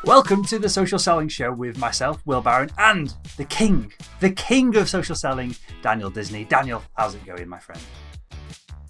Welcome to the Social Selling Show with myself, Will Barron, and the king of social selling, Daniel Disney. Daniel, how's it going, my friend?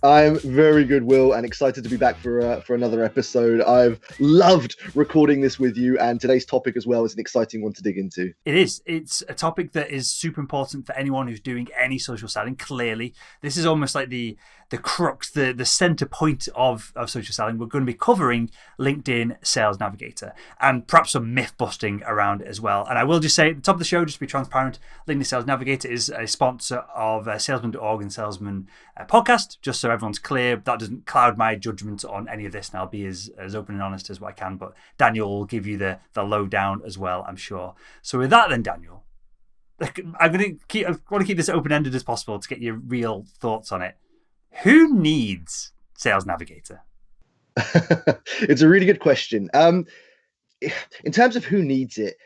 I'm very good, Will, and excited to be back for another episode. I've loved recording this with you, and today's topic as well is an exciting one to dig into. It is. It's a topic that is super important for anyone who's doing any social selling, clearly. This is almost like the crux, the center point of social selling. We're going to be covering LinkedIn Sales Navigator and perhaps some myth busting around it as well. And I will just say at the top of the show, just to be transparent, LinkedIn Sales Navigator is a sponsor of Salesman.org and Salesman podcast, just so everyone's clear. That doesn't cloud my judgment on any of this, and I'll be as open and honest as what I can. But Daniel will give you the lowdown as well, I'm sure. So with that then, Daniel, I want to keep this open-ended as possible to get your real thoughts on it. Who needs Sales Navigator? It's a really good question. In terms of who needs it,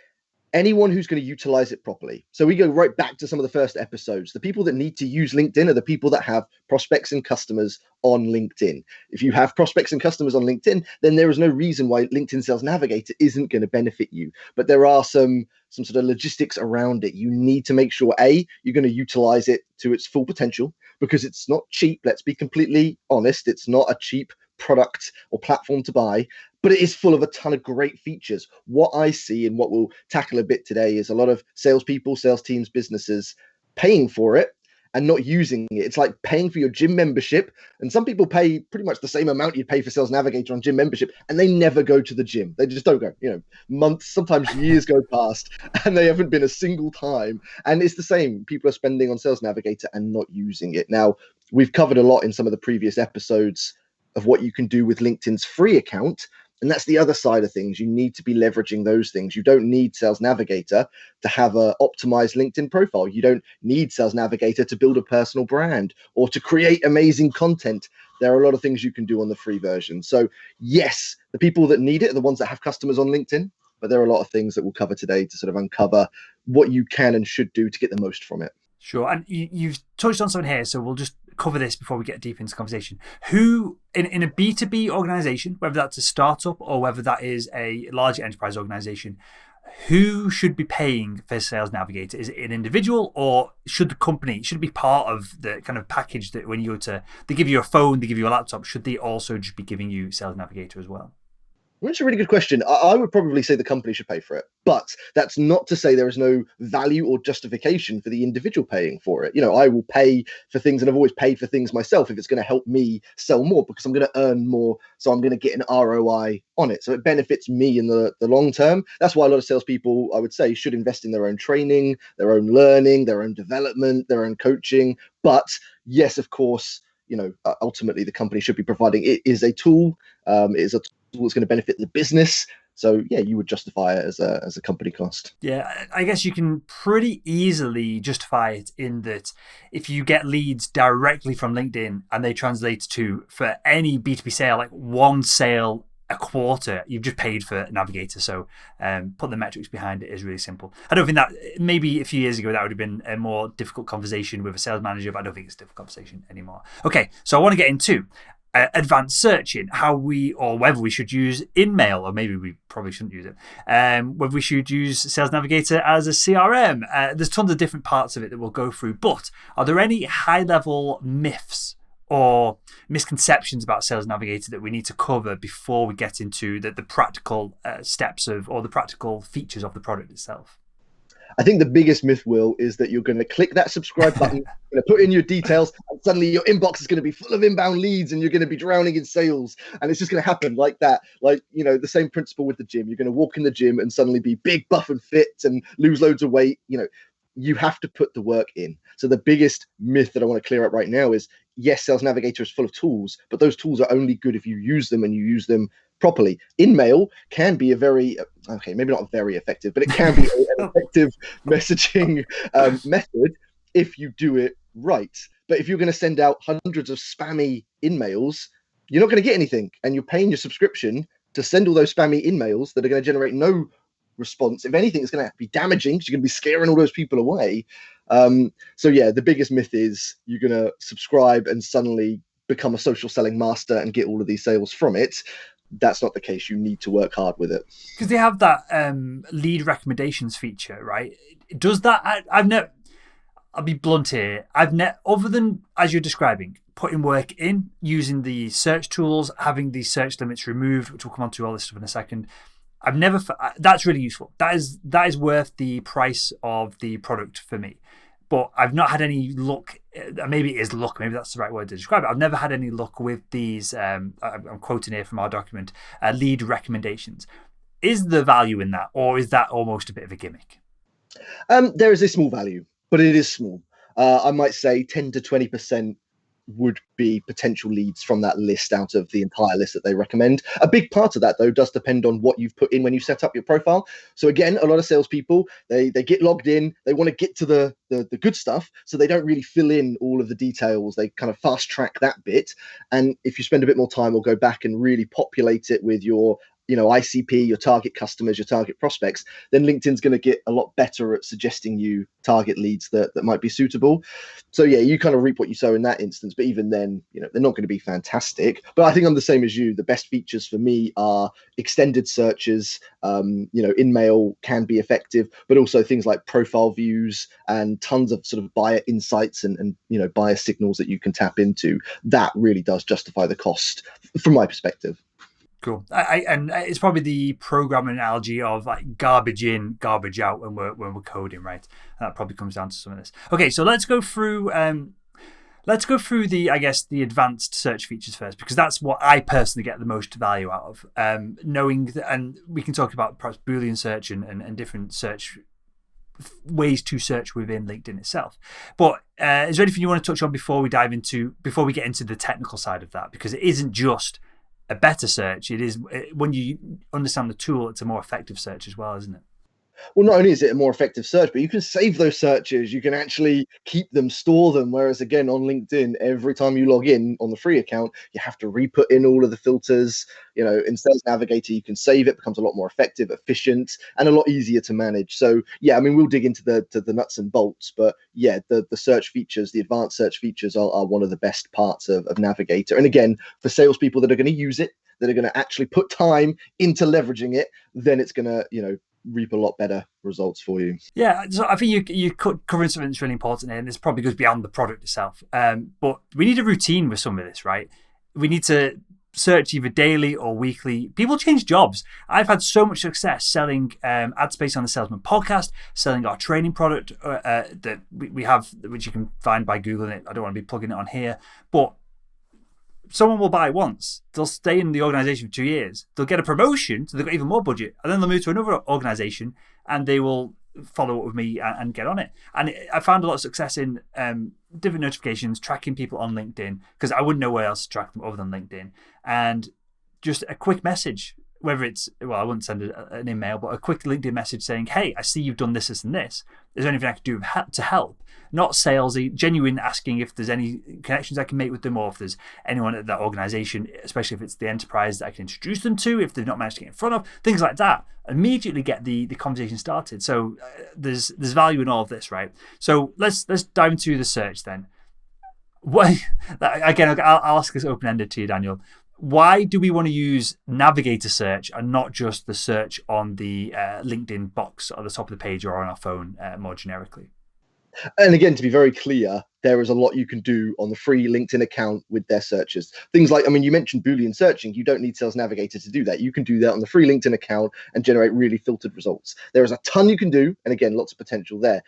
anyone who's going to utilize it properly. So we go right back to some of the first episodes. The people that need to use LinkedIn are the people that have prospects and customers on LinkedIn. If you have prospects and customers on LinkedIn, then there is no reason why LinkedIn Sales Navigator isn't going to benefit you. But there are some sort of logistics around it. You need to make sure, A, you're going to utilize it to its full potential, because it's not cheap. Let's be completely honest. It's not a cheap product or platform to buy, but it is full of a ton of great features. What I see and what we'll tackle a bit today is a lot of salespeople, sales teams, businesses paying for it and not using it. It's like paying for your gym membership. And some people pay pretty much the same amount you'd pay for Sales Navigator on gym membership, and they never go to the gym. They just don't go. Months, sometimes years go past, and they haven't been a single time. And it's the same. People are spending on Sales Navigator and not using it. Now, we've covered a lot in some of the previous episodes of what you can do with LinkedIn's free account. And that's the other side of things. You need to be leveraging those things. You don't need Sales Navigator to have an optimized LinkedIn profile. You don't need Sales Navigator to build a personal brand or to create amazing content. There are a lot of things you can do on the free version. So yes, the people that need it are the ones that have customers on LinkedIn, but there are a lot of things that we'll cover today to sort of uncover what you can and should do to get the most from it. Sure. And you've touched on something here, so we'll just cover this before we get deep into the conversation. Who, in a B2B organization, whether that's a startup or whether that is a large enterprise organization, who should be paying for Sales Navigator? Is it an individual, or should it be part of the kind of package that when you go to, they give you a phone, they give you a laptop, should they also just be giving you Sales Navigator as well? That's a really good question. I would probably say the company should pay for it, but that's not to say there is no value or justification for the individual paying for it. I will pay for things, and I've always paid for things myself if it's going to help me sell more, because I'm going to earn more. So I'm going to get an ROI on it. So it benefits me in the long term. That's why a lot of salespeople, I would say, should invest in their own training, their own learning, their own development, their own coaching. But yes, of course, ultimately the company should be providing. It is a tool. It is a tool that's going to benefit the business. So yeah, you would justify it as a company cost. Yeah, I guess you can pretty easily justify it in that if you get leads directly from LinkedIn and they translate to, for any B2B sale, like one sale a quarter, you've just paid for Navigator. So put the metrics behind it is really simple. I don't think that, maybe a few years ago, that would have been a more difficult conversation with a sales manager, but I don't think it's a difficult conversation anymore. Okay, so I want to get into advanced searching, whether we should use InMail, or maybe we probably shouldn't use it, whether we should use Sales Navigator as a CRM. There's tons of different parts of it that we'll go through, but are there any high-level myths or misconceptions about Sales Navigator that we need to cover before we get into the practical steps or the practical features of the product itself? I think the biggest myth, Will, is that you're going to click that subscribe button, you're going to put in your details, and suddenly your inbox is going to be full of inbound leads and you're going to be drowning in sales. And it's just going to happen like that. Like, the same principle with the gym. You're going to walk in the gym and suddenly be big, buff and fit and lose loads of weight. You have to put the work in. So the biggest myth that I want to clear up right now is, yes, Sales Navigator is full of tools, but those tools are only good if you use them and you use them properly. InMail can be maybe not very effective, but it can be an effective messaging method if you do it right. But if you're going to send out hundreds of spammy InMails, you're not going to get anything, and you're paying your subscription to send all those spammy InMails that are going to generate no response. If anything, it's going to be damaging because you're going to be scaring all those people away. So yeah, the biggest myth is you're going to subscribe and suddenly become a social selling master and get all of these sales from it. that's not the case. You need to work hard with it. Because they have that lead recommendations feature, right? Does that? I've never. I'll be blunt here. Other than as you're describing, putting work in, using the search tools, having the search limits removed, which we'll come on to all this stuff in a second. I've never. That's really useful. That is worth the price of the product for me. But I've not had any luck. Maybe it is luck. Maybe that's the right word to describe it. I've never had any luck with these. I'm quoting here from our document. Lead recommendations. Is the value in that, or is that almost a bit of a gimmick? There is a small value, but it is small. I might say 10 to 20% would be potential leads from that list out of the entire list that they recommend. A big part of that, though, does depend on what you've put in when you set up your profile. So again, a lot of salespeople, they get logged in, they want to get to the good stuff, so they don't really fill in all of the details. They kind of fast track that bit. And if you spend a bit more time, we'll go back and really populate it with your ICP, your target customers, your target prospects, then LinkedIn's going to get a lot better at suggesting you target leads that might be suitable. So yeah, you kind of reap what you sow in that instance, but even then, they're not going to be fantastic. But I think I'm the same as you. The best features for me are extended searches. InMail can be effective, but also things like profile views and tons of sort of buyer insights and buyer signals that you can tap into. That really does justify the cost from my perspective. Cool. And it's probably the programming analogy of like garbage in, garbage out when we're coding, right? That probably comes down to some of this. Okay, so let's go through the advanced search features first, because that's what I personally get the most value out of. Knowing that, and we can talk about perhaps Boolean search and different search ways to search within LinkedIn itself. But is there anything you want to touch on before we get into the technical side of that? Because it isn't just a better search. It is, when you understand the tool, it's a more effective search as well, isn't it? Well, not only is it a more effective search, but you can save those searches. You can actually keep them, store them. Whereas again, on LinkedIn, every time you log in on the free account, you have to re-put in all of the filters. In Sales Navigator, you can save it, becomes a lot more effective, efficient, and a lot easier to manage. So yeah, I mean, we'll dig into the nuts and bolts, but yeah, the search features, the advanced search features are one of the best parts of Navigator. And again, for salespeople that are going to use it, that are going to actually put time into leveraging it, then it's going to, reap a lot better results for you. Yeah, so I think you covering something that's really important here, and this probably goes beyond the product itself. But we need a routine with some of this, right? We need to search either daily or weekly. People change jobs. I've had so much success selling ad space on the Salesman podcast, selling our training product that we have, which you can find by Googling it. I don't want to be plugging it on here, but someone will buy once, they'll stay in the organization for 2 years, they'll get a promotion, so they've got even more budget, and then they'll move to another organization and they will follow up with me and get on it. And I found a lot of success in different notifications, tracking people on LinkedIn, because I wouldn't know where else to track them other than LinkedIn. And just a quick message, whether it's, I wouldn't send an email, but a quick LinkedIn message saying, hey, I see you've done this, this, and this. Is there anything I can do to help? Not salesy, genuine, asking if there's any connections I can make with them, or if there's anyone at that organization, especially if it's the enterprise, that I can introduce them to, if they've not managed to get in front of, things like that. Immediately get the conversation started. So there's value in all of this, right? So let's dive into the search then. Again, I'll ask this open-ended to you, Daniel. Why do we want to use Navigator search and not just the search on the LinkedIn box at the top of the page or on our phone more generically? And again, to be very clear, there is a lot you can do on the free LinkedIn account with their searches. Things like, you mentioned Boolean searching. You don't need Sales Navigator to do that. You can do that on the free LinkedIn account and generate really filtered results. There is a ton you can do. And again, lots of potential there.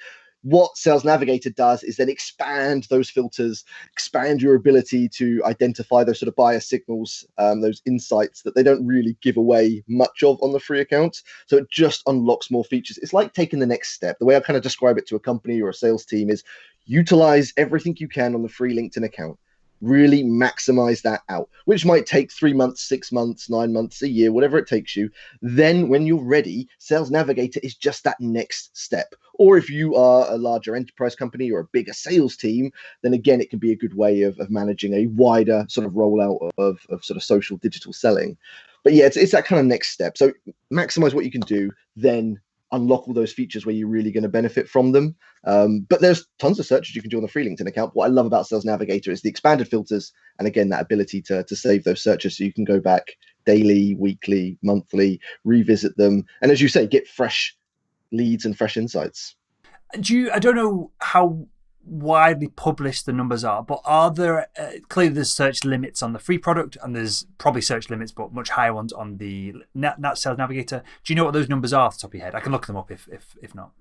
What Sales Navigator does is then expand those filters, expand your ability to identify those sort of buyer signals, those insights that they don't really give away much of on the free account. So it just unlocks more features. It's like taking the next step. The way I kind of describe it to a company or a sales team is utilize everything you can on the free LinkedIn account. Really maximize that out, which might take 3 months, 6 months, 9 months, a year, whatever it takes you. Then when you're ready, Sales Navigator is just that next step. Or if you are a larger enterprise company or a bigger sales team, then again, it can be a good way of managing a wider sort of rollout of sort of social digital selling. But yeah, it's that kind of next step. So maximize what you can do, then unlock all those features where you're really going to benefit from them. But there's tons of searches you can do on the free LinkedIn account. What I love about Sales Navigator is the expanded filters. And again, that ability to save those searches so you can go back, daily, weekly, monthly, revisit them. And as you say, get fresh leads and fresh insights. I don't know how widely published the numbers are, but are there, clearly there's search limits on the free product, and there's probably search limits, but much higher ones on the Sales Navigator. Do you know what those numbers are off the top of your head? I can look them up if not.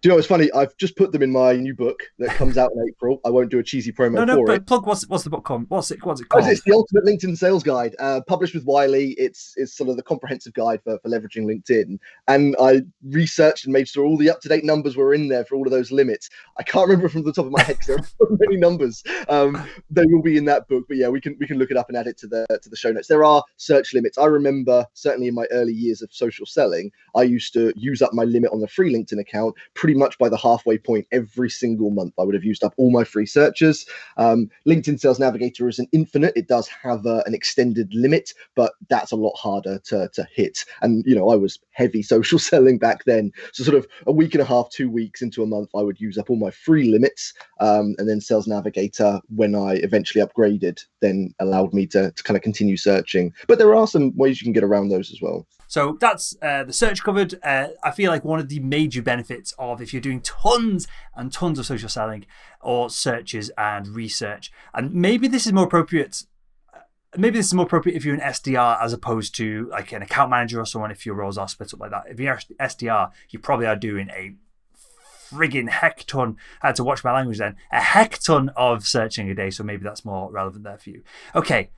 Do you know what's funny? I've just put them in my new book that comes out in April. I won't do a cheesy promo for it. Plug. What's the book called? What's it called? It's the Ultimate LinkedIn Sales Guide, published with Wiley. It's sort of the comprehensive guide for leveraging LinkedIn. And I researched and made sure all the up-to-date numbers were in there for all of those limits. I can't remember from the top of my head because there are so many numbers. They will be in that book, but yeah, we can look it up and add it to the show notes. There are search limits. I remember certainly in my early years of social selling, I used to use up my limit on the free LinkedIn account pretty much by the halfway point every single month. I would have used up all my free searches. LinkedIn Sales Navigator is an infinite. It does have an extended limit, but that's a lot harder to hit. And, I was heavy social selling back then. So sort of a week and a half, 2 weeks into a month, I would use up all my free limits. And then Sales Navigator, when I eventually upgraded, then allowed me to kind of continue searching. But there are some ways you can get around those as well. So that's the search covered. I feel like one of the major benefits of if you're doing tons and tons of social selling or searches and research, and maybe this is more appropriate if you're an SDR as opposed to like an account manager or someone, if your roles are split up like that. If you're SDR, you probably are doing a friggin' heck ton. I had to watch my language then. A heck ton of searching a day. So maybe that's more relevant there for you. Okay.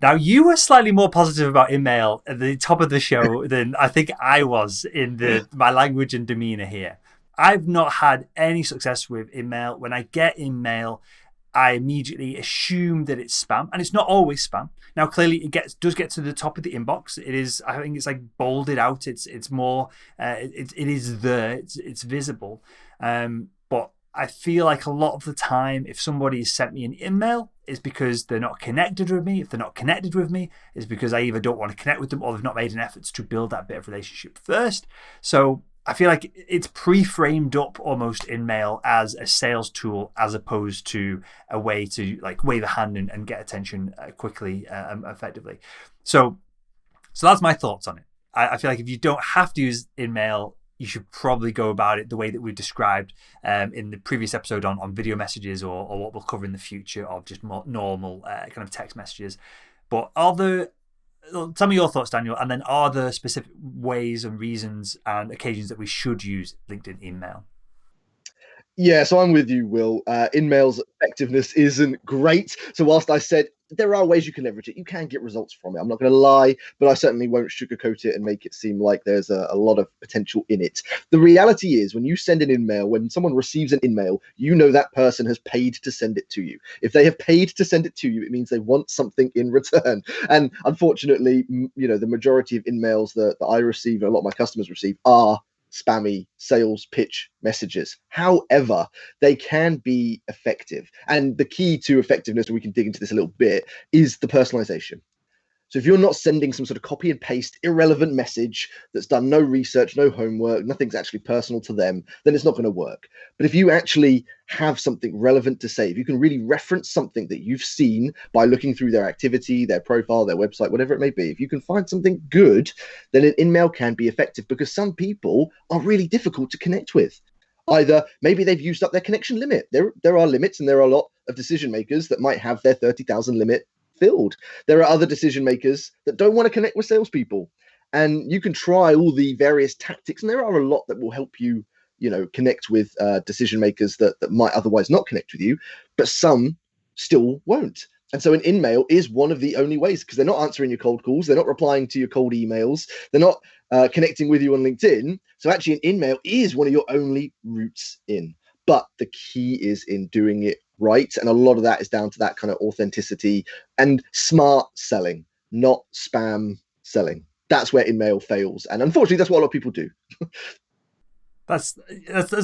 Now, you were slightly more positive about InMail at the top of the show than I think I was in my language and demeanor here. I've not had any success with InMail. When I get InMail, I immediately assume that it's spam, and it's not always spam. Now, clearly, it does get to the top of the inbox. It is, I think, it's like bolded out. It's more, it is there. It's visible, but I feel like a lot of the time, if somebody has sent me an email, it's because they're not connected with me. If they're not connected with me, it's because I either don't want to connect with them or they've not made an effort to build that bit of relationship first. So I feel like it's pre-framed up almost InMail as a sales tool as opposed to a way to like wave a hand and get attention quickly and effectively. So that's my thoughts on it. I feel like if you don't have to use InMail, you should probably go about it the way that we described in the previous episode on video messages or what we'll cover in the future of just more normal kind of text messages. But tell me your thoughts, Daniel, and then are there specific ways and reasons and occasions that we should use LinkedIn InMail? Yeah, so I'm with you, Will. InMail's effectiveness isn't great. So whilst I said there are ways you can leverage it, you can get results from it. I'm not going to lie, but I certainly won't sugarcoat it and make it seem like there's a lot of potential in it. The reality is when you send an InMail, when someone receives an InMail, you know that person has paid to send it to you. If they have paid to send it to you, it means they want something in return. And unfortunately, the majority of InMails that I receive, and a lot of my customers receive, are spammy sales pitch messages. However, they can be effective. And the key to effectiveness, and we can dig into this a little bit, is the personalization. So if you're not sending some sort of copy and paste irrelevant message that's done no research, no homework, nothing's actually personal to them, then it's not going to work. But if you actually have something relevant to say, if you can really reference something that you've seen by looking through their activity, their profile, their website, whatever it may be, if you can find something good, then an InMail can be effective because some people are really difficult to connect with. Either maybe they've used up their connection limit. There are limits, and there are a lot of decision makers that might have their 30,000 limit filled. There are other decision makers that don't want to connect with salespeople, and you can try all the various tactics, and there are a lot that will help you, connect with decision makers that might otherwise not connect with you, but some still won't. And so an InMail is one of the only ways, because they're not answering your cold calls, they're not replying to your cold emails, they're not connecting with you on LinkedIn. So actually an InMail is one of your only routes in. But the key is in doing it right. And a lot of that is down to that kind of authenticity and smart selling, not spam selling. That's where InMail fails. And unfortunately, that's what a lot of people do. That's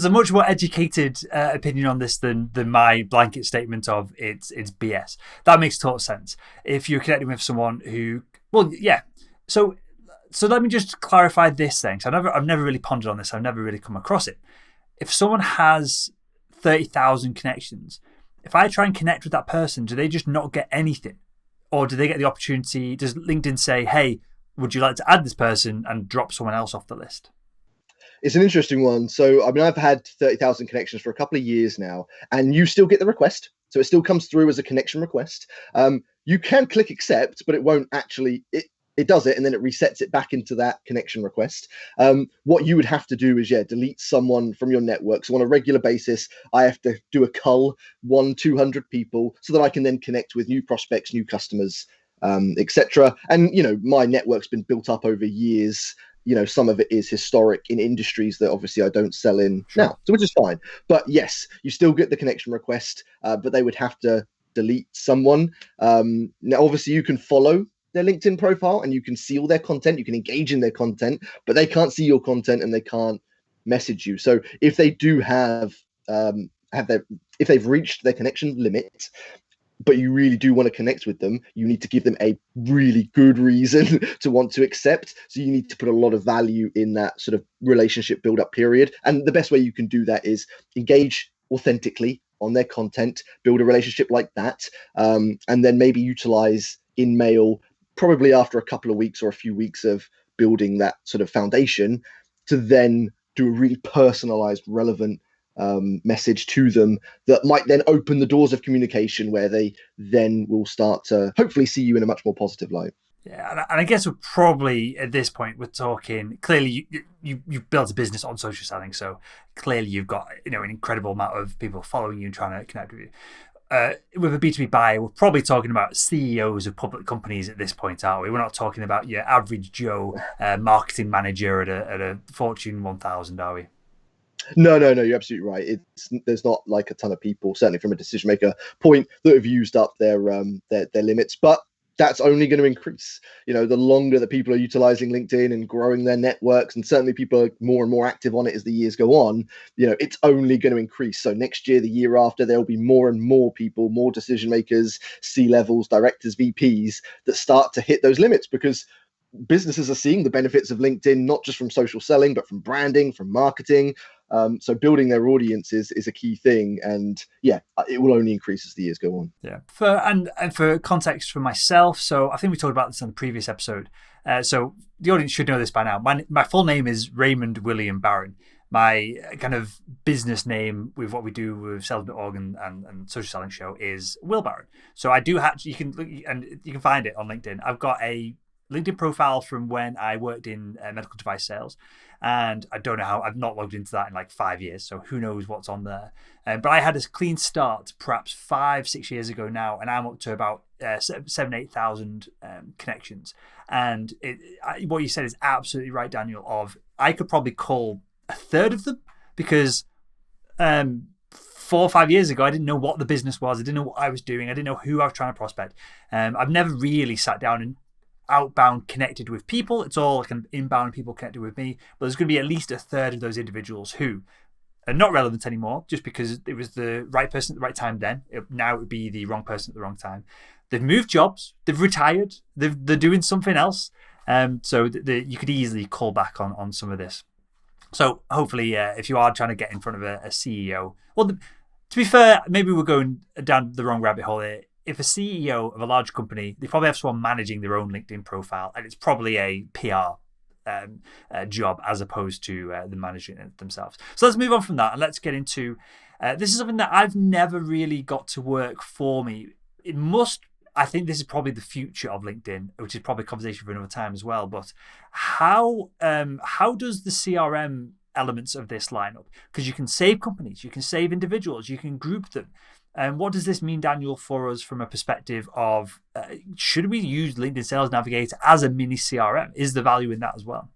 a much more educated opinion on this than my blanket statement of it's BS. That makes total sense. If you're connecting with someone who, well, yeah. So let me just clarify this thing. So I've never really pondered on this. I've never really come across it. If someone has 30,000 connections, if I try and connect with that person, do they just not get anything? Or do they get the opportunity? Does LinkedIn say, hey, would you like to add this person, and drop someone else off the list? It's an interesting one. So, I mean, I've had 30,000 connections for a couple of years now, and you still get the request. So it still comes through as a connection request. You can click accept, but it won't actually, it does it, and then it resets it back into that connection request. What you would have to do is, delete someone from your network. So on a regular basis, I have to do a cull 200 people so that I can then connect with new prospects, new customers, etc. And, my network's been built up over years. Some of it is historic in industries that obviously I don't sell in now, so which is fine. But yes, you still get the connection request, but they would have to delete someone. Now, obviously, you can follow their LinkedIn profile and you can see all their content, you can engage in their content, but they can't see your content and they can't message you. So if they do if they've reached their connection limit, but you really do want to connect with them, you need to give them a really good reason to want to accept. So you need to put a lot of value in that sort of relationship build-up period. And the best way you can do that is engage authentically on their content, build a relationship like that, and then maybe utilize InMail probably after a couple of weeks or a few weeks of building that sort of foundation to then do a really personalized, relevant message to them that might then open the doors of communication where they then will start to hopefully see you in a much more positive light. Yeah, and I guess we're probably at this point we're talking clearly you've built a business on social selling, so clearly you've got an incredible amount of people following you and trying to connect with you. With a B2B buyer, we're probably talking about CEOs of public companies at this point, aren't we? We're not talking about your average Joe marketing manager at a Fortune 1000, are we? No, you're absolutely right. There's not like a ton of people, certainly from a decision maker point, that have used up their limits, but that's only going to increase. The longer that people are utilizing LinkedIn and growing their networks, and certainly people are more and more active on it as the years go on, it's only going to increase. So next year, the year after, there will be more and more people, more decision makers, C-levels, directors, VPs that start to hit those limits because businesses are seeing the benefits of LinkedIn, not just from social selling, but from branding, from marketing. So building their audiences is a key thing, and it will only increase as the years go on. Yeah. For context for myself, so I think we talked about this on the previous episode. So the audience should know this by now. My full name is Raymond William Barron. My kind of business name with what we do with Salespeople and Social Selling Show is Will Barron. So I do have, you can find it on LinkedIn. I've got a LinkedIn profile from when I worked in medical device sales, and I don't know how, I've not logged into that in like 5 years, so who knows what's on there. But I had a clean start perhaps 5-6 years ago now, and I'm up to about 7,000-8,000 connections. And what you said is absolutely right, Daniel, of I could probably call a third of them because 4 or 5 years ago, I didn't know what the business was. I didn't know what I was doing. I didn't know who I was trying to prospect. I've never really sat down and outbound connected with people. It's all kind of inbound people connected with me. But there's going to be at least a third of those individuals who are not relevant anymore just because it was the right person at the right time then. Now it would be the wrong person at the wrong time. They've moved jobs. They've retired. They're doing something else. So you could easily call back on some of this. So hopefully, if you are trying to get in front of a CEO, well, to be fair, maybe we're going down the wrong rabbit hole here. If a CEO of a large company, they probably have someone managing their own LinkedIn profile, and it's probably a PR job as opposed to the managing it themselves. So let's move on from that and let's get into this is something that I've never really got to work for me. I think this is probably the future of LinkedIn, which is probably a conversation for another time as well. But how does the CRM elements of this line up? Because you can save companies, you can save individuals, you can group them. And what does this mean, Daniel, for us from a perspective of should we use LinkedIn Sales Navigator as a mini CRM? Is the value in that as well?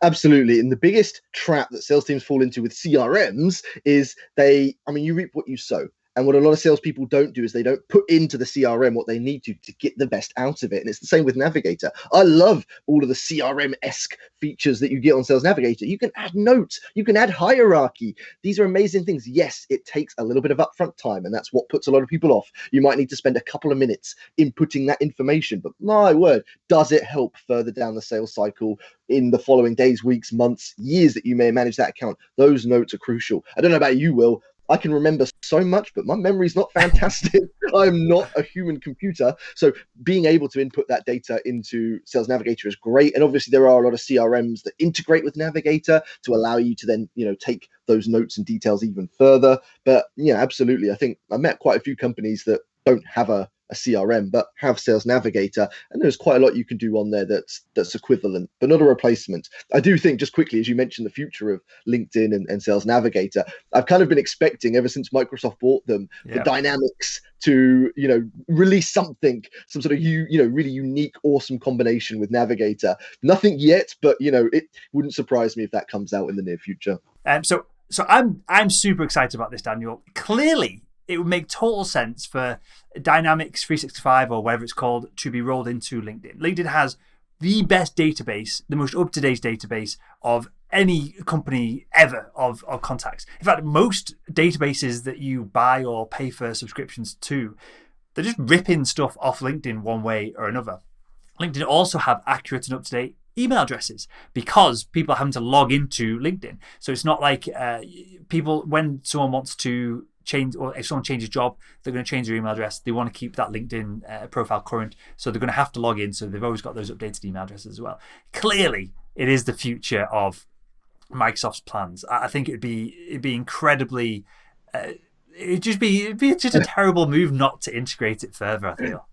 Absolutely. And the biggest trap that sales teams fall into with CRMs is you reap what you sow. And what a lot of salespeople don't do is they don't put into the CRM what they need to get the best out of it. And it's the same with Navigator. I love all of the CRM-esque features that you get on Sales Navigator. You can add notes. You can add hierarchy. These are amazing things. Yes, it takes a little bit of upfront time, and that's what puts a lot of people off. You might need to spend a couple of minutes inputting that information. But my word, does it help further down the sales cycle in the following days, weeks, months, years that you may manage that account? Those notes are crucial. I don't know about you, Will. I can remember so much, but my memory's not fantastic. I'm not a human computer. So being able to input that data into Sales Navigator is great. And obviously there are a lot of CRMs that integrate with Navigator to allow you to then, take those notes and details even further. But yeah, absolutely. I think I met quite a few companies that don't have a CRM, but have Sales Navigator, and there's quite a lot you can do on there that's equivalent, but not a replacement. I do think, just quickly, as you mentioned, the future of LinkedIn and Sales Navigator, I've kind of been expecting ever since Microsoft bought them, for Dynamics to, release something, some sort of, really unique, awesome combination with Navigator. Nothing yet, but, it wouldn't surprise me if that comes out in the near future. So I'm super excited about this, Daniel. Clearly, it would make total sense for Dynamics 365 or whatever it's called to be rolled into LinkedIn. LinkedIn has the best database, the most up-to-date database of any company ever of contacts. In fact, most databases that you buy or pay for subscriptions to, they're just ripping stuff off LinkedIn one way or another. LinkedIn also have accurate and up-to-date email addresses because people are having to log into LinkedIn. So it's not like people, when someone wants to change, or if someone changes job, they're going to change their email address. They want to keep that LinkedIn profile current, so they're going to have to log in. So they've always got those updated email addresses as well. Clearly, it is the future of Microsoft's plans. I think it'd be incredibly. It'd be just a terrible move not to integrate it further, I feel.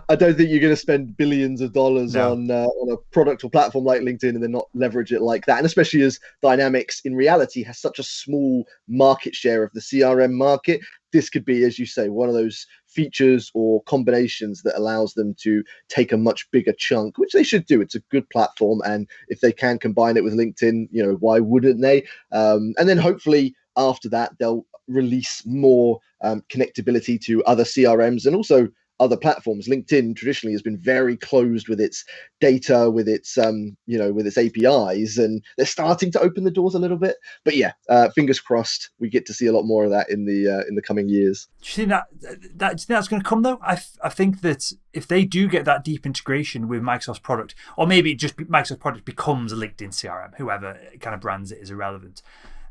I don't think you're going to spend billions of dollars on a product or platform like LinkedIn and then not leverage it like that. And especially as Dynamics in reality has such a small market share of the CRM market, this could be, as you say, one of those features or combinations that allows them to take a much bigger chunk, which they should do. It's a good platform. And if they can combine it with LinkedIn, why wouldn't they? And then hopefully after that, they'll release more connectability to other CRMs and also other platforms. LinkedIn traditionally has been very closed with its data, with its with its APIs, and they're starting to open the doors a little bit. But yeah, fingers crossed, we get to see a lot more of that in the coming years. Do you think that's going to come though? I think that if they do get that deep integration with Microsoft's product, or maybe just Microsoft product becomes a LinkedIn CRM, whoever kind of brands it is irrelevant.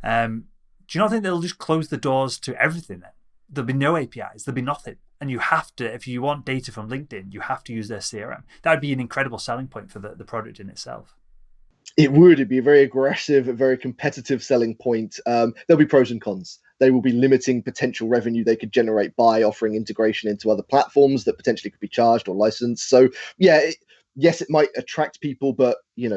Do you not think they'll just close the doors to everything then? There'll be no APIs, there'll be nothing. And you have to, if you want data from LinkedIn, you have to use their CRM. That would be an incredible selling point for the product in itself. It would. It'd be a very aggressive, a very competitive selling point. There'll be pros and cons. They will be limiting potential revenue they could generate by offering integration into other platforms that potentially could be charged or licensed. So yeah, yes, it might attract people, but you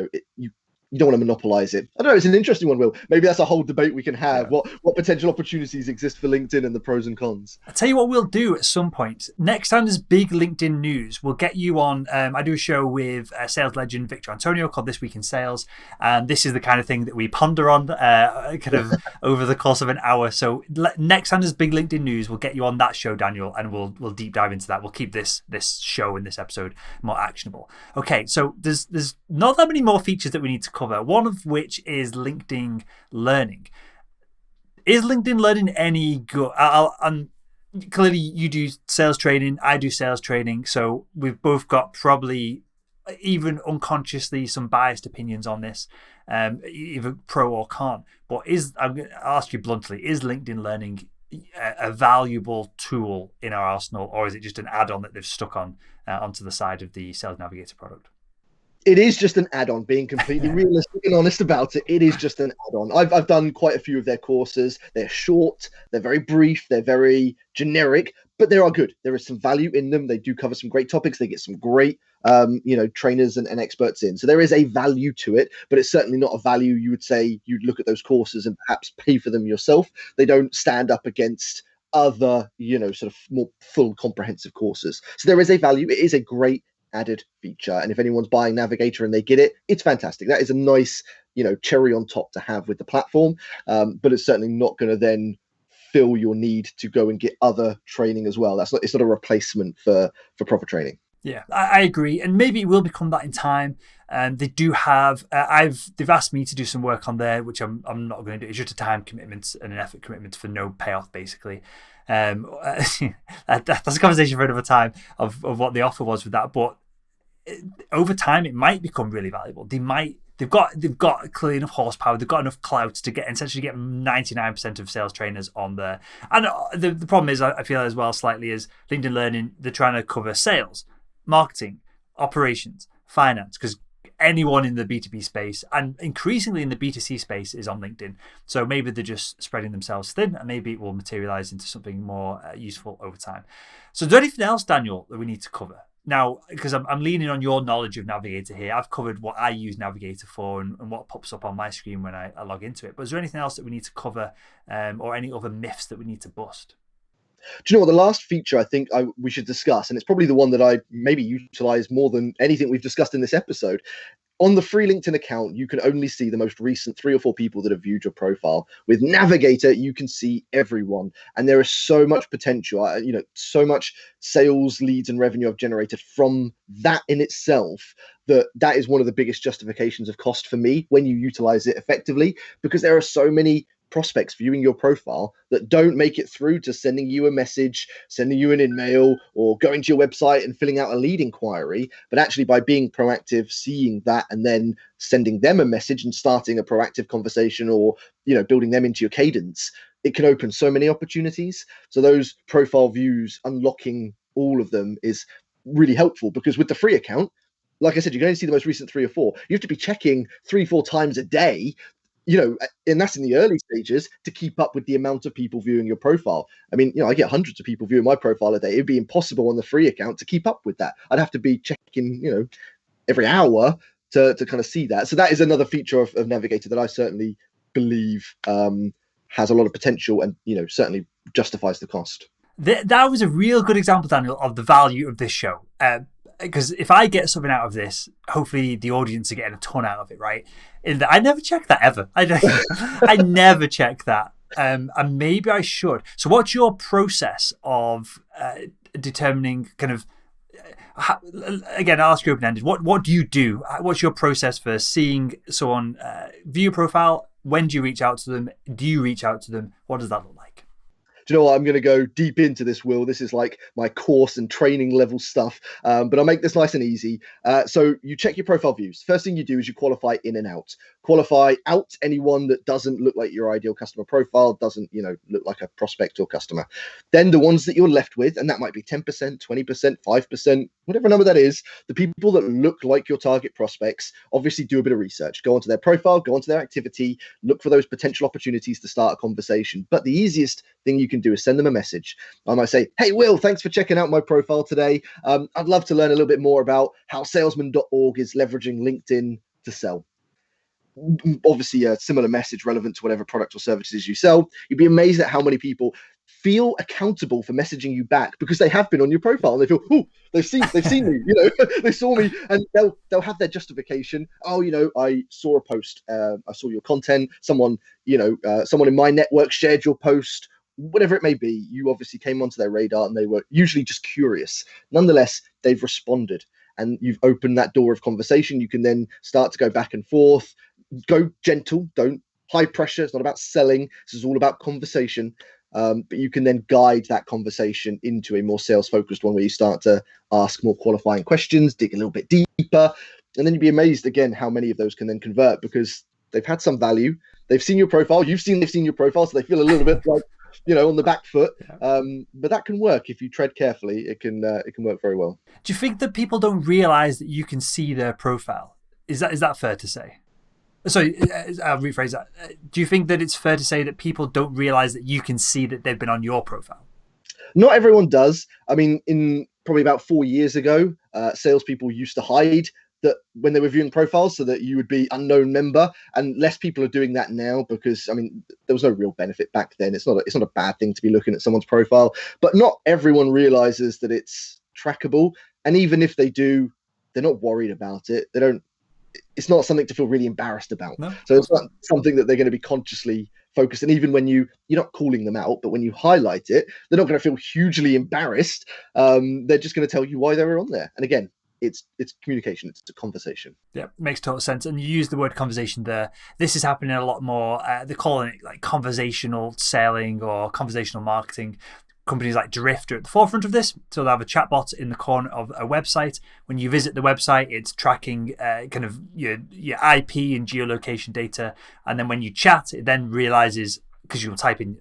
don't want to monopolize it. I don't know. It's an interesting one, Will. Maybe that's a whole debate we can have. Yeah. What potential opportunities exist for LinkedIn and the pros and cons? I'll tell you what we'll do at some point. Next time there's big LinkedIn news, we'll get you on. I do a show with sales legend Victor Antonio called This Week in Sales. And this is the kind of thing that we ponder on kind of over the course of an hour. So next time there's big LinkedIn news, we'll get you on that show, Daniel, and we'll deep dive into that. We'll keep this show and this episode more actionable. Okay, so there's not that many more features that we need to cover, one of which is LinkedIn Learning. Is LinkedIn Learning any good? Clearly, you do sales training, I do sales training, so we've both got probably, even unconsciously, some biased opinions on this, either pro or con. But I'll ask you bluntly, is LinkedIn Learning a valuable tool in our arsenal, or is it just an add-on that they've stuck onto the side of the Sales Navigator product? It is just an add-on, being completely realistic and honest about it. It is just an add-on. I've done quite a few of their courses. They're short, they're very brief, they're very generic, but they are good. There is some value in them. They do cover some great topics. They get some great, trainers and experts in. So there is a value to it, but it's certainly not a value you would say you'd look at those courses and perhaps pay for them yourself. They don't stand up against other, sort of more full comprehensive courses. So there is a value. It is a great added feature, and if anyone's buying Navigator and they get it, it's fantastic. That is a nice cherry on top to have with the platform, but it's certainly not going to then fill your need to go and get other training as well. It's not a replacement for proper training. Yeah, I agree, and maybe it will become that in time. They do have they've asked me to do some work on there, which I'm not going to do. It's just a time commitment and an effort commitment for no payoff, basically. That's a conversation for another time of what the offer was with that. But over time, it might become really valuable. They might they've got clearly enough horsepower, they've got enough clout to essentially get 99% of sales trainers on there. And the problem is, I feel as well slightly, is LinkedIn Learning, they're trying to cover sales, marketing, operations, finance, because anyone in the B2B space and increasingly in the B2C space is on LinkedIn. So maybe they're just spreading themselves thin, and maybe it will materialize into something more useful over time. So is there anything else, Daniel, that we need to cover? Now, because I'm leaning on your knowledge of Navigator here, I've covered what I use Navigator for and what pops up on my screen when I log into it. But is there anything else that we need to cover, or any other myths that we need to bust? Do you know what? The last feature I think we should discuss, and it's probably the one that I maybe utilize more than anything we've discussed in this episode. On the free LinkedIn account, you can only see the most recent 3 or 4 people that have viewed your profile. With Navigator, you can see everyone. And there is so much potential, so much sales leads and revenue I've generated from that in itself, that is one of the biggest justifications of cost for me when you utilize it effectively, because there are so many prospects viewing your profile that don't make it through to sending you a message, sending you an InMail, or going to your website and filling out a lead inquiry. But actually, by being proactive, seeing that, and then sending them a message and starting a proactive conversation, or building them into your cadence, it can open so many opportunities. So those profile views, unlocking all of them, is really helpful, because with the free account, like I said, you can only see the most recent 3 or 4. You have to be checking 3-4 times a day, and that's in the early stages, to keep up with the amount of people viewing your profile. I mean, I get hundreds of people viewing my profile a day. It'd be impossible on the free account to keep up with that. I'd have to be checking, every hour to kind of see that. So that is another feature of Navigator that I certainly believe has a lot of potential and, certainly justifies the cost. That was a real good example, Daniel, of the value of this show. Because if I get something out of this, hopefully the audience are getting a ton out of it, right? I never check that ever. I never check that. And maybe I should. So what's your process of determining kind of, again, I'll ask you open-ended, what do you do? What's your process for seeing someone view your profile? When do you reach out to them? Do you reach out to them? What does that look like? Do you know what? I'm going to go deep into this, Will. This is like my course and training level stuff, but I'll make this nice and easy. So you check your profile views. First thing you do is you qualify in and out. Qualify out anyone that doesn't look like your ideal customer profile, doesn't look like a prospect or customer. Then the ones that you're left with, and that might be 10%, 20%, 5%, whatever number that is, the people that look like your target prospects, obviously do a bit of research. Go onto their profile, go onto their activity, look for those potential opportunities to start a conversation. But the easiest thing you can do is send them a message. I might say, hey, Will, thanks for checking out my profile today. I'd love to learn a little bit more about how salesman.org is leveraging LinkedIn to sell. Obviously, a similar message relevant to whatever product or services you sell. You'd be amazed at how many people feel accountable for messaging you back because they have been on your profile and they feel, oh, they've seen me, they saw me, and they'll have their justification. Oh, I saw a post, I saw your content, someone in my network shared your post, whatever it may be. You obviously came onto their radar and they were usually just curious. Nonetheless, they've responded and you've opened that door of conversation. You can then start to go back and forth. Go gentle, don't high pressure. It's not about selling. This is all about conversation. But you can then guide that conversation into a more sales focused one where you start to ask more qualifying questions, dig a little bit deeper. And then you'd be amazed again how many of those can then convert because they've had some value. They've seen your profile. They've seen your profile. So they feel a little bit like, on the back foot. But that can work if you tread carefully. It can work very well. Do you think that people don't realize that you can see their profile? Is that fair to say? Sorry, I'll rephrase that. Do you think that it's fair to say that people don't realize that you can see that they've been on your profile? Not everyone does. I mean, in probably about 4 years ago, salespeople used to hide that when they were viewing profiles so that you would be unknown member, and less people are doing that now because, I mean, there was no real benefit back then. It's not a bad thing to be looking at someone's profile, but not everyone realizes that it's trackable. And even if they do, they're not worried about it. It's not something to feel really embarrassed about. No. So it's not something that they're going to be consciously focused. And even when you're not calling them out, but when you highlight it, they're not going to feel hugely embarrassed. They're just going to tell you why they were on there. And again, it's communication. It's a conversation. Yeah, makes total sense. And you use the word conversation there. This is happening a lot more. They're calling it like conversational selling or conversational marketing. companies like Drift are at the forefront of this. So they'll have a chatbot in the corner of a website. When you visit the website, it's tracking kind of your IP and geolocation data. And then when you chat, it then realizes, because you'll type in,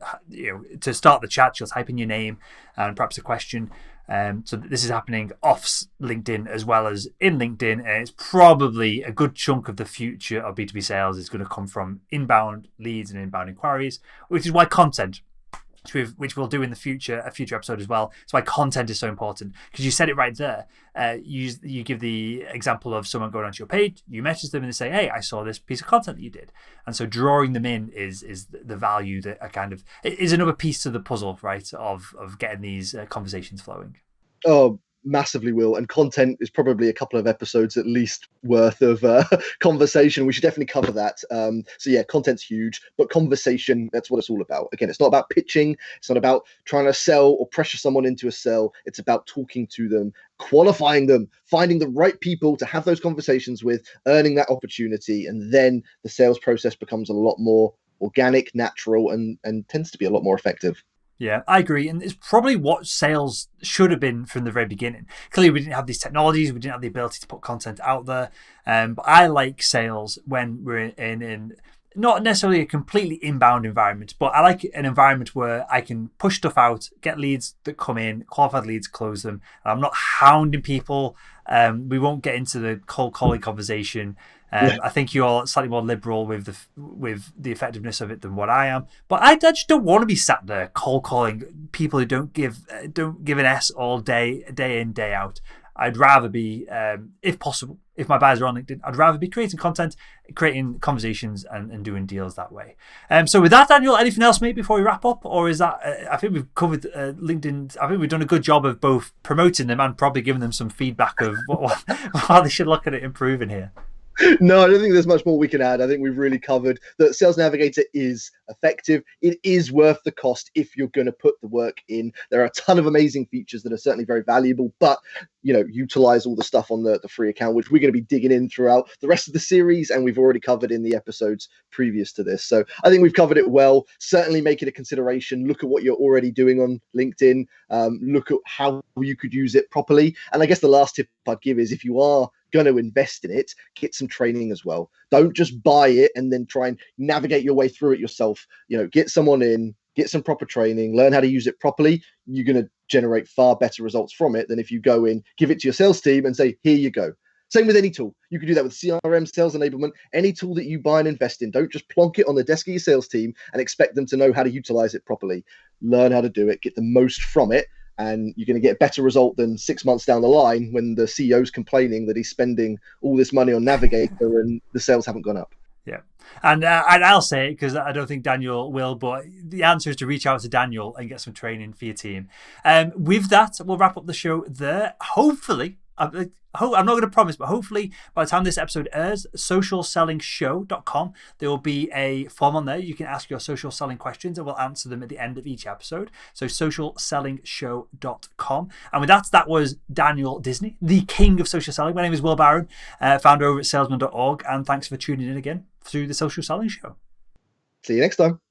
to start the chat, you'll type in your name and perhaps a question. So this is happening off LinkedIn as well as in LinkedIn. And it's probably a good chunk of the future of B2B sales is going to come from inbound leads and inbound inquiries, which is why content, which we'll do in a future episode as well. That's why content is so important, because you said it right there. You give the example of someone going onto your page, you message them and they say, hey, I saw this piece of content that you did. And so drawing them in is the value that is another piece to the puzzle, right, of getting these conversations flowing. Oh, massively will. And content is probably a couple of episodes at least worth of conversation. We should definitely cover that. So yeah, content's huge, but conversation, that's what it's all about. Again, it's not about pitching. It's not about trying to sell or pressure someone into a sell. It's about talking to them, qualifying them, finding the right people to have those conversations with, earning that opportunity. And then the sales process becomes a lot more organic, natural, and tends to be a lot more effective. Yeah, I agree. And it's probably what sales should have been from the very beginning. Clearly, we didn't have these technologies. We didn't have the ability to put content out there. But I like sales when we're in not necessarily a completely inbound environment, but I like an environment where I can push stuff out, get leads that come in, qualified leads, close them. And I'm not hounding people. We won't get into the cold calling conversation. I think you're slightly more liberal with the effectiveness of it than what I am. But I just don't want to be sat there cold calling people who don't give an S all day in, day out. I'd rather be, if possible, if my buyers are on LinkedIn, I'd rather be creating content, creating conversations, and doing deals that way. So with that, Daniel, anything else, mate, before we wrap up? Or is that, I think we've covered LinkedIn. I think we've done a good job of both promoting them and probably giving them some feedback of how they should look at it improving here. No, I don't think there's much more we can add. I think we've really covered that Sales Navigator is effective. It is worth the cost if you're going to put the work in. There are a ton of amazing features that are certainly very valuable, but utilize all the stuff on the free account, which we're going to be digging in throughout the rest of the series, and we've already covered in the episodes previous to this. So I think we've covered it well. Certainly make it a consideration. Look at what you're already doing on LinkedIn. Look at how you could use it properly. And I guess the last tip I'd give is, if you are going to invest in it, get some training as well. Don't just buy it and then try and navigate your way through it yourself. Get someone in, get some proper training, learn how to use it properly. You're going to generate far better results from it than if you go in, give it to your sales team and say, here you go. Same with any tool. You can do that with CRM, sales enablement, any tool that you buy and invest in. Don't just plonk it on the desk of your sales team and expect them to know how to utilize it properly. Learn how to do it, get the most from it, and you're going to get a better result than 6 months down the line when the CEO's complaining that he's spending all this money on Navigator and the sales haven't gone up. Yeah. And I'll say it because I don't think Daniel will, but the answer is to reach out to Daniel and get some training for your team. With that, we'll wrap up the show there. Hopefully, I'm not going to promise, but hopefully by the time this episode airs, socialsellingshow.com, there will be a form on there. You can ask your social selling questions and we'll answer them at the end of each episode. So socialsellingshow.com. And with that was Daniel Disney, the king of social selling. My name is Will Barron, founder over at salesman.org. And thanks for tuning in again through the Social Selling Show. See you next time.